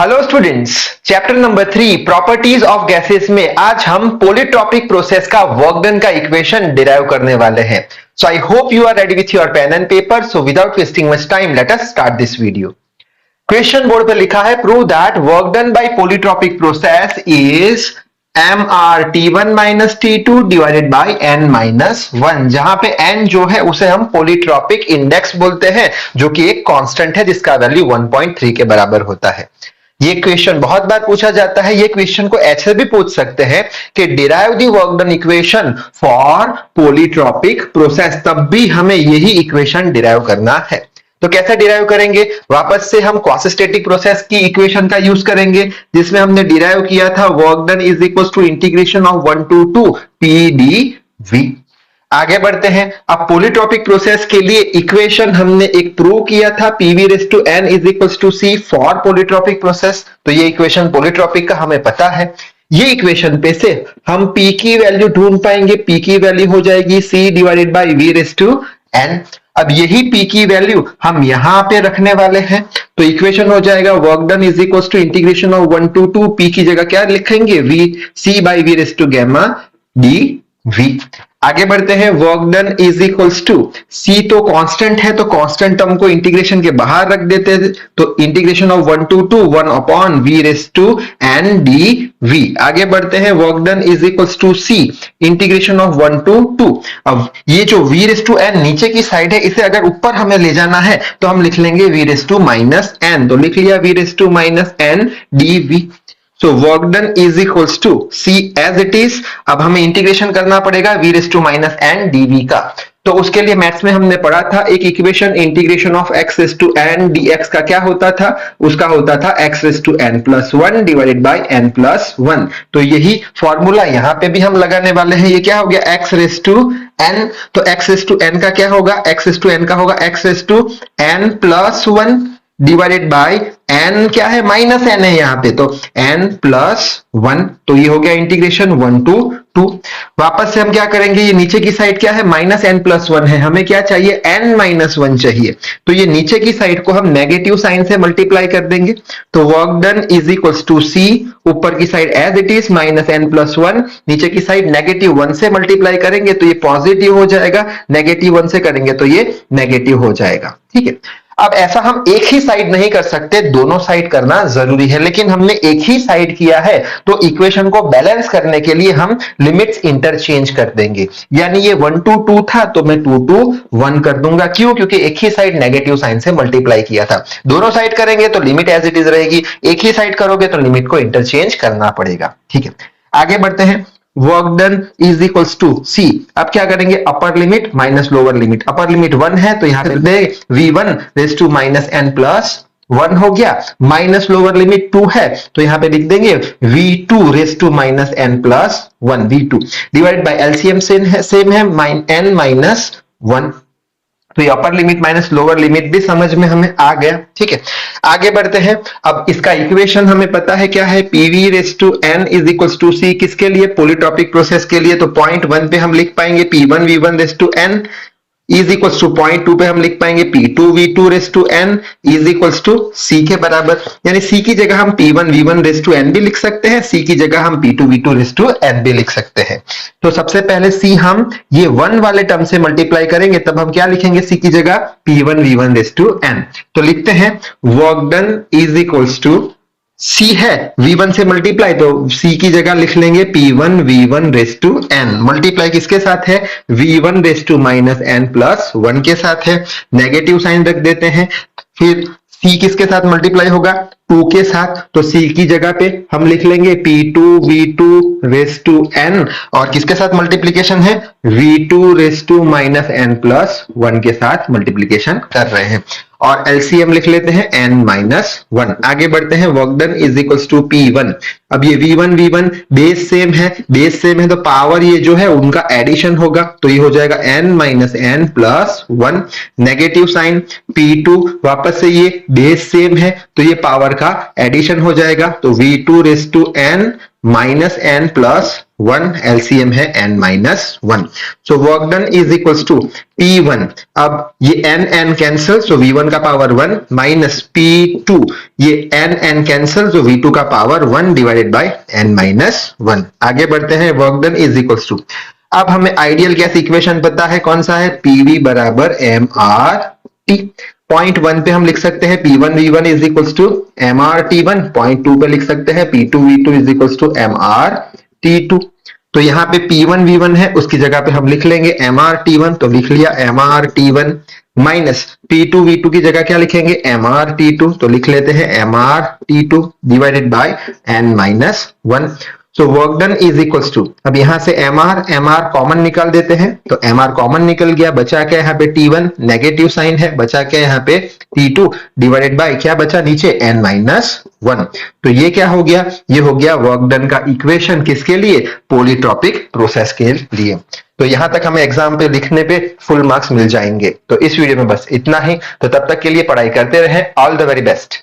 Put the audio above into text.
Hello students, chapter number 3 properties of gases में आज हम पॉलीट्रॉपिक प्रोसेस का वर्क डन का इक्वेशन डिराइव करने वाले हैं। So I hope you are ready with your pen and paper. So without wasting much time let us start this video. Question board पे लिखा है prove that work done by polytropic process is mrt1 minus t2 divided by n-1, जहां पे n जो है उसे हम polytropic index बोलते हैं, जो कि एक कांस्टेंट है जिसका वैल्यू 1.3 के बराबर होता है। ये क्वेश्चन बहुत बार पूछा जाता है। ये क्वेश्चन को ऐसे भी पूछ सकते हैं कि derive the work done equation for polytropic process, तब भी हमें यही इक्वेशन डिराइव करना है। तो कैसे डिराइव करेंगे? वापस से हम क्वासिस्टेटिक प्रोसेस की इक्वेशन का यूज करेंगे, जिसमें हमने डिराइव किया था work done is equal to integration of 1 to 2 pdv। आगे बढ़ते हैं। अब पॉलीट्रॉपिक प्रोसेस के लिए इक्वेशन हमने एक प्रूव किया था pv raise to n is equal to c for polytropic process. तो ये इक्वेशन पॉलीट्रॉपिक का हमें पता है। ये इक्वेशन पे से हम p की वैल्यू ढूंढ पाएंगे। p की वैल्यू हो जाएगी c divided by v raise to n। अब यही p की वैल्यू हम यहां पे रखने वाले हैं, तो इक्वेशन हो जाएगा work done is equal to integration of 1 to 2 p की जगह क्या लिखेंगे v c by v raise to gamma dv। आगे बढ़ते हैं। Work done is equals to c तो कांस्टेंट है, तो कांस्टेंट टर्म को इंटीग्रेशन के बाहर रख देते हैं, तो integration of 1 to 2 1 upon v raise to n dv। आगे बढ़ते हैं। Work done is equals to c integration of 1 to 2। अब ये जो v रेज़ टू n नीचे की साइड है, इसे अगर ऊपर हमें ले जाना है तो हम लिख लेंगे v raise to minus n। तो लिख लिया v raise to minus n dv। So work done is equals to C as it is। अब हमें इंटीग्रेशन करना पड़ेगा v raise to minus n dv का। तो उसके लिए मैथ्स में हमने पढ़ा था एक equation integration of x raise to n dx का क्या होता था? उसका होता था x raise to n plus 1 divided by n plus 1। तो यही फॉर्मूला यहाँ पे भी हम लगाने वाले हैं। ये क्या हो गया? x raise to n। तो x रेज़ टू n का क्या होगा? x रेज़ टू n का होगा x raise to n plus 1 divided by n क्या है? माइनस n है यहाँ पे, तो n प्लस 1। तो ये हो गया इंटीग्रेशन 1 to 2। वापस से हम क्या करेंगे? ये नीचे की साइड क्या है? माइनस n प्लस 1 है, हमें क्या चाहिए? n माइनस 1 चाहिए। तो ये नीचे की साइड को हम नेगेटिव साइन से मल्टीप्लाई कर देंगे। तो work done is equals to c, ऊपर की side as it is minus n plus 1, नीचे की साइड नेगेटिव 1 से मल्टीप्लाई करेंगे तो ये पॉजिटिव हो जाएगा, नेगेटिव 1 से करेंगे तो ये नेगेटिव हो जाएगा। ठीक है। अब ऐसा हम एक ही साइड नहीं कर सकते, दोनों साइड करना जरूरी है, लेकिन हमने एक ही साइड किया है तो इक्वेशन को बैलेंस करने के लिए हम लिमिट्स इंटरचेंज कर देंगे। यानी ये 1 to 2 था तो मैं 2 to 1 कर दूंगा। क्यों? क्योंकि एक ही साइड नेगेटिव साइन से मल्टीप्लाई किया था। दोनों साइड करेंगे तो लिमिट एज इट इज रहेगी, एक ही साइड करोगे तो लिमिट को इंटरचेंज करना पड़ेगा। ठीक है, आगे बढ़ते हैं। Work done is equals to c। अब क्या करेंगे? Upper limit minus lower limit. Upper limit 1 है तो यहां पे v1 raise to minus n plus 1 हो गया, माइनस लोअर लिमिट 2 है तो यहां पे लिख देंगे v2 raise to minus n plus 1 v2 divided by LCM same है n माइनस 1। तो ये upper limit minus lower limit भी समझ में हमें आ गया। ठीक है, आगे बढ़ते हैं। अब इसका इक्वेशन हमें पता है क्या है? pv raise to n is equals to c। किसके लिए? पॉलीट्रॉपिक प्रोसेस के लिए। तो पॉइंट 1 पे हम लिख पाएंगे p1 v1 raise to n is equals to point 2 पे हम लिख पाएंगे p2 v2 raise to n is equals to c के बराबर। यानी c की जगह हम p1 v1 raise to n भी लिख सकते हैं, c की जगह हम p2 v2 raise to n भी लिख सकते हैं। तो सबसे पहले c हम ये 1 वाले टर्म से मल्टीप्लाई करेंगे, तब हम क्या लिखेंगे? c की जगह p1 v1 raise to n। तो लिखते हैं work done is equals to c है v1 से मल्टीप्लाई, तो c की जगह लिख लेंगे p1 v1 raise to n। Multiply किसके साथ है? v1 raise to minus n plus 1 के साथ है, नेगेटिव साइन रख देते हैं। फिर c किसके साथ मल्टीप्लाई होगा? 2 के साथ, तो c की जगह पे हम लिख लेंगे p2 v2 raise to n, और किसके साथ मल्टीप्लीकेशन है? v2 raise to minus n plus 1 के साथ मल्टीप्लीकेशन कर रहे हैं, और एलसीएम लिख लेते हैं n माइनस 1। आगे बढ़ते हैं। Work done is equals to p1। अब ये v1 बेस सेम है तो पावर ये जो है उनका एडिशन होगा, तो ये हो जाएगा n minus n plus 1। Negative sign p2, वापस से ये बेस सेम है तो ये पावर का एडिशन हो जाएगा, तो v2 raise to n minus n plus 1, LCM है n minus 1। So work done is equals to P1, अब ये n कैंसिल, सो V1 का पावर 1 माइनस P2, ये n कैंसिल, सो V2 का power 1 divided by n minus 1। आगे बढ़ते हैं, work done is equals to, अब हमें आइडियल गैस इक्वेशन पता है, कौन सा है, PV बराबर mRT। पॉइंट 1 पे हम लिख सकते हैं P1 V1 is equals to mRT1, point 2 पे लिख सकते हैं P2 V2 is equals to mRT2। तो यहाँ पे P1 V1 है, उसकी जगह पे हम लिख लेंगे mRT1, तो लिख लिया mRT1 माइनस P2 V2 की जगह क्या लिखेंगे, mRT2, तो लिख लेते हैं mRT2 divided by n minus 1। So work done is equals to, अब यहां से mr कॉमन निकाल देते हैं, तो mr कॉमन निकल गया, बचा क्या यहाँ पे T1, नेगेटिव साइन है, बचा क्या यहाँ पे T2 डिवाइडेड बाय क्या बचा नीचे n माइनस 1। तो ये क्या हो गया, ये हो गया वर्क डन का इक्वेशन, किसके लिए, पॉलीट्रॉपिक प्रोसेस के लिए। तो यहां तक हमें एग्जाम पे लिखने पे फुल मार्क्स मिल जाएंगे। तो इस वीडियो में बस इतना ही, तो तब तक के लिए पढ़ाई करते रहें। All the very best.